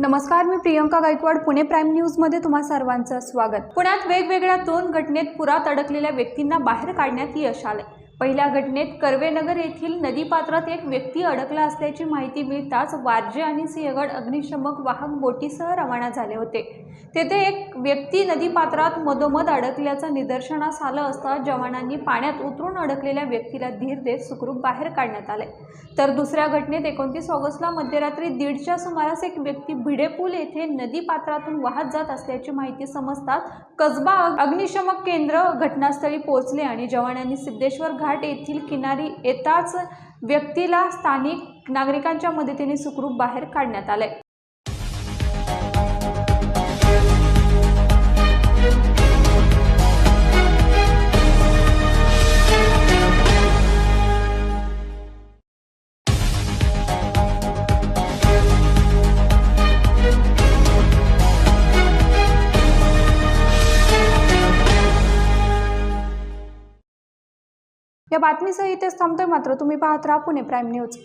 नमस्कार, मी प्रियंका गायकवाड. पुणे प्राईम न्यूजमध्ये तुम्हा सर्वांचं स्वागत. पुण्यात वेगवेगळ्या 2 घटनेत पुरात अडकलेल्या व्यक्तींना बाहेर काढण्यात यश आले. पहिल्या घटनेत कर्वेनगर येथील नदीपात्रात एक व्यक्ती अडकला असल्याची माहिती मिळताच वारजे आणि सिंहगड अग्निशमक वाहक बोटीसह रवाना झाले होते. तेथे एक व्यक्ती नदीपात्रात मधोमध अडकल्याचं निदर्शनास आलं असता जवानांनी पाण्यात उतरून अडकलेल्या व्यक्तीला धीर देत सुखरूप बाहेर काढण्यात आले. तर दुसऱ्या घटनेत 29 ऑगस्टला मध्यरात्री 1:30च्या सुमारास एक व्यक्ती भिडेपूल येथे नदीपात्रातून वाहत जात असल्याची माहिती समजताच कसबा अग्निशमक केंद्र घटनास्थळी पोहोचले आणि जवानांनी सिद्धेश्वर घाट येथील किनारी येताच व्यक्तीला स्थानिक नागरिकांच्या मदतीने सुखरूप बाहेर काढण्यात आले. या बातमीसह इथेच थांबतोय, मात्र तुम्ही पाहत राहा पुणे प्राईम न्यूज.